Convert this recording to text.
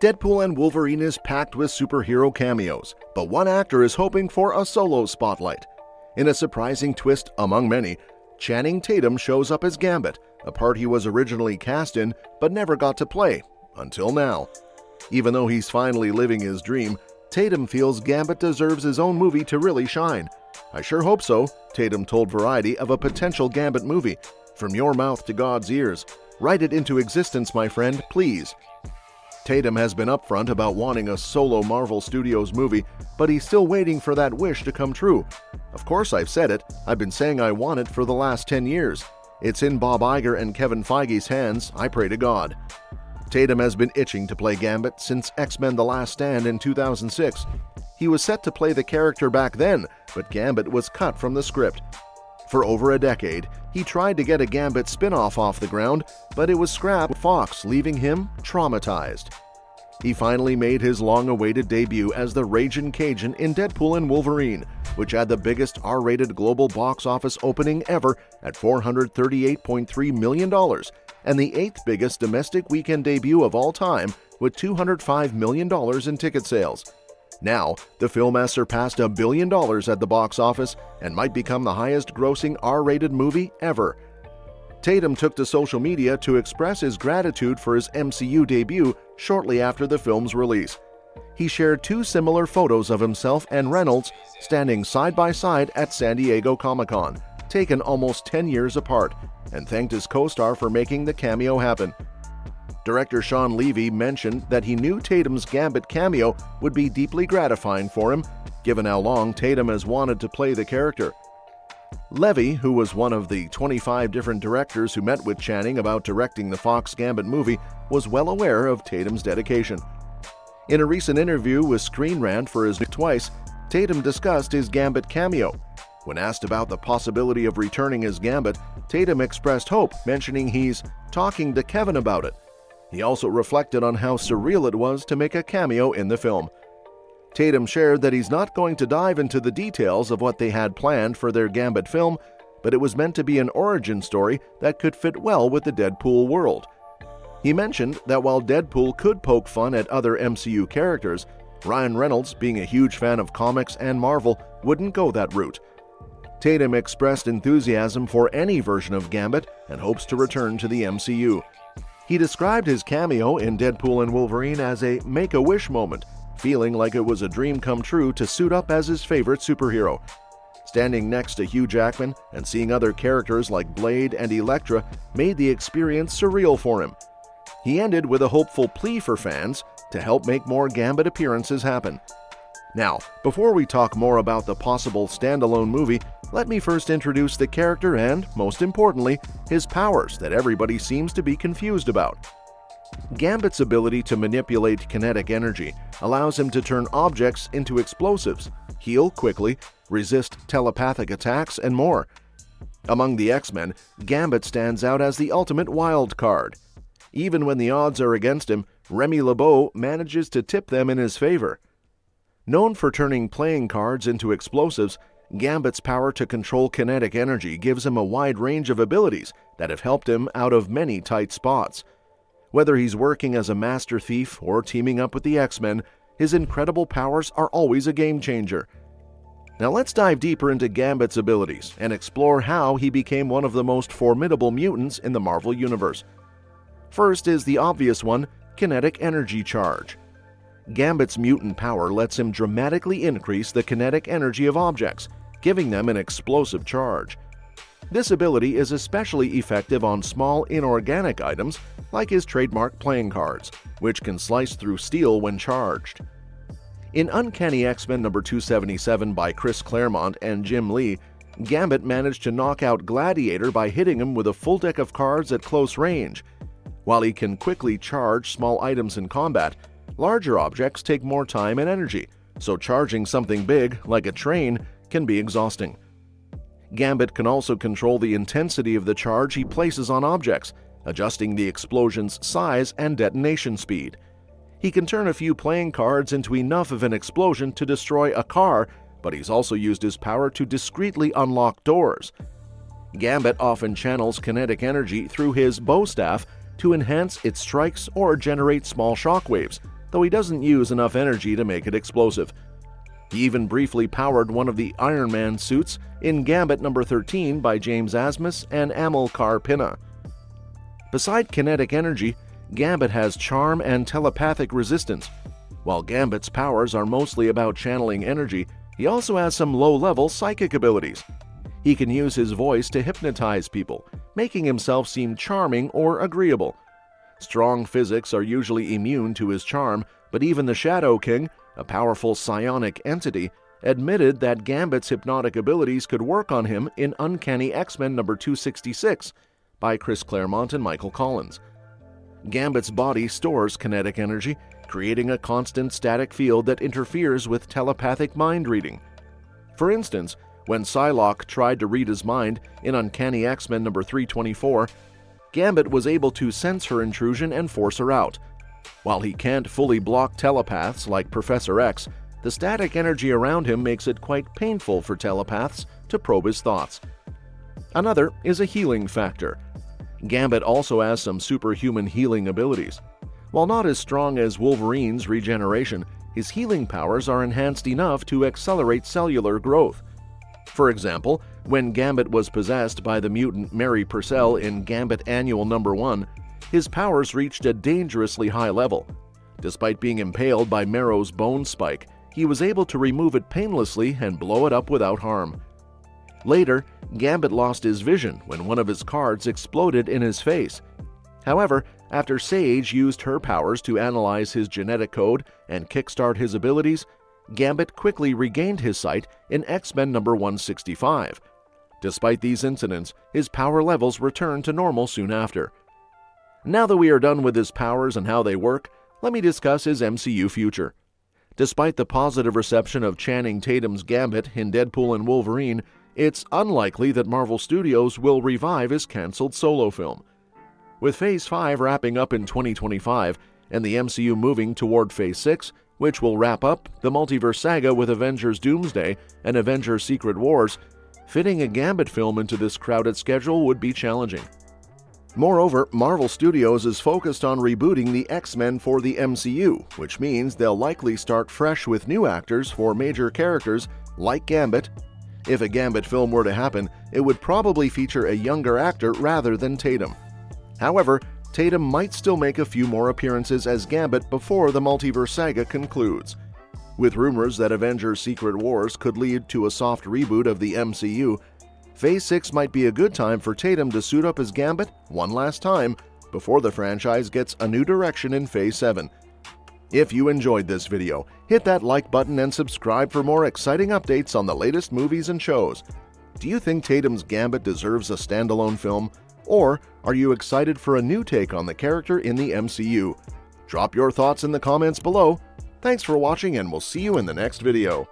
Deadpool and Wolverine is packed with superhero cameos, but one actor is hoping for a solo spotlight. In a surprising twist among many, Channing Tatum shows up as Gambit, a part he was originally cast in but never got to play, until now. Even though he's finally living his dream, Tatum feels Gambit deserves his own movie to really shine. "I sure hope so," Tatum told Variety of a potential Gambit movie. "From your mouth to God's ears. Write it into existence, my friend, please." Tatum has been upfront about wanting a solo Marvel Studios movie, but he's still waiting for that wish to come true. "Of course I've said it. I've been saying I want it for the last 10 years. It's in Bob Iger and Kevin Feige's hands. I pray to God." Tatum has been itching to play Gambit since X-Men The Last Stand in 2006. He was set to play the character back then, but Gambit was cut from the script. For over a decade, he tried to get a Gambit spin-off off the ground, but it was scrapped with Fox, leaving him traumatized. He finally made his long-awaited debut as the Ragin' Cajun in Deadpool and Wolverine, which had the biggest R-rated global box office opening ever at $438.3 million, and the 8th biggest domestic weekend debut of all time with $205 million in ticket sales. Now, the film has surpassed $1 billion at the box office and might become the highest-grossing R-rated movie ever. Tatum took to social media to express his gratitude for his MCU debut shortly after the film's release. He shared 2 similar photos of himself and Reynolds standing side by side at San Diego Comic-Con, taken almost 10 years apart, and thanked his co-star for making the cameo happen. Director Sean Levy mentioned that he knew Tatum's Gambit cameo would be deeply gratifying for him, given how long Tatum has wanted to play the character. Levy, who was one of the 25 different directors who met with Channing about directing the Fox Gambit movie, was well aware of Tatum's dedication. In a recent interview with Screen Rant for his Twice, Tatum discussed his Gambit cameo. When asked about the possibility of returning as Gambit, Tatum expressed hope, mentioning he's talking to Kevin about it. He also reflected on how surreal it was to make a cameo in the film. Tatum shared that he's not going to dive into the details of what they had planned for their Gambit film, but it was meant to be an origin story that could fit well with the Deadpool world. He mentioned that while Deadpool could poke fun at other MCU characters, Ryan Reynolds, being a huge fan of comics and Marvel, wouldn't go that route. Tatum expressed enthusiasm for any version of Gambit and hopes to return to the MCU. He described his cameo in Deadpool and Wolverine as a make-a-wish moment, feeling like it was a dream come true to suit up as his favorite superhero. Standing next to Hugh Jackman and seeing other characters like Blade and Elektra made the experience surreal for him. He ended with a hopeful plea for fans to help make more Gambit appearances happen. Now, before we talk more about the possible standalone movie, let me first introduce the character and, most importantly, his powers that everybody seems to be confused about. Gambit's ability to manipulate kinetic energy allows him to turn objects into explosives, heal quickly, resist telepathic attacks, and more. Among the X-Men, Gambit stands out as the ultimate wild card. Even when the odds are against him, Remy LeBeau manages to tip them in his favor. Known for turning playing cards into explosives, Gambit's power to control kinetic energy gives him a wide range of abilities that have helped him out of many tight spots. Whether he's working as a master thief or teaming up with the X-Men, his incredible powers are always a game-changer. Now let's dive deeper into Gambit's abilities and explore how he became one of the most formidable mutants in the Marvel Universe. First is the obvious one, kinetic energy charge. Gambit's mutant power lets him dramatically increase the kinetic energy of objects, giving them an explosive charge. This ability is especially effective on small inorganic items like his trademark playing cards, which can slice through steel when charged. In Uncanny X-Men number 277 by Chris Claremont and Jim Lee, Gambit managed to knock out Gladiator by hitting him with a full deck of cards at close range. While he can quickly charge small items in combat, larger objects take more time and energy, so charging something big, like a train, can be exhausting. Gambit can also control the intensity of the charge he places on objects, adjusting the explosion's size and detonation speed. He can turn a few playing cards into enough of an explosion to destroy a car, but he's also used his power to discreetly unlock doors. Gambit often channels kinetic energy through his bow staff to enhance its strikes or generate small shockwaves, though he doesn't use enough energy to make it explosive. He even briefly powered one of the Iron Man suits in Gambit number 13 by James Asmus and Amilcar Pinna. Beside kinetic energy, Gambit has charm and telepathic resistance. While Gambit's powers are mostly about channeling energy, he also has some low-level psychic abilities. He can use his voice to hypnotize people, making himself seem charming or agreeable. Strong physics are usually immune to his charm, but even the Shadow King, a powerful psionic entity, admitted that Gambit's hypnotic abilities could work on him in Uncanny X-Men number 266 by Chris Claremont and Michael Collins. Gambit's body stores kinetic energy, creating a constant static field that interferes with telepathic mind reading. For instance, when Psylocke tried to read his mind in Uncanny X-Men number 324, Gambit was able to sense her intrusion and force her out. While he can't fully block telepaths like Professor X, the static energy around him makes it quite painful for telepaths to probe his thoughts. Another is a healing factor. Gambit also has some superhuman healing abilities. While not as strong as Wolverine's regeneration, his healing powers are enhanced enough to accelerate cellular growth. For example, when Gambit was possessed by the mutant Mary Purcell in Gambit Annual number 1, his powers reached a dangerously high level. Despite being impaled by Marrow's bone spike, he was able to remove it painlessly and blow it up without harm. Later, Gambit lost his vision when one of his cards exploded in his face. However, after Sage used her powers to analyze his genetic code and kickstart his abilities, Gambit quickly regained his sight in X-Men number 165. Despite these incidents, his power levels returned to normal soon after. Now that we are done with his powers and how they work, let me discuss his MCU future. Despite the positive reception of Channing Tatum's Gambit in Deadpool and Wolverine, it's unlikely that Marvel Studios will revive his cancelled solo film. With Phase 5 wrapping up in 2025 and the MCU moving toward Phase 6, which will wrap up the multiverse saga with Avengers Doomsday and Avengers Secret Wars, fitting a Gambit film into this crowded schedule would be challenging. Moreover, Marvel Studios is focused on rebooting the X-Men for the MCU, which means they'll likely start fresh with new actors for major characters like Gambit. If a Gambit film were to happen, it would probably feature a younger actor rather than Tatum. However, Tatum might still make a few more appearances as Gambit before the multiverse saga concludes. With rumors that Avengers Secret Wars could lead to a soft reboot of the MCU, Phase 6 might be a good time for Tatum to suit up as Gambit one last time before the franchise gets a new direction in Phase 7. If you enjoyed this video, hit that like button and subscribe for more exciting updates on the latest movies and shows. Do you think Tatum's Gambit deserves a standalone film? Or are you excited for a new take on the character in the MCU? Drop your thoughts in the comments below. Thanks for watching, and we'll see you in the next video.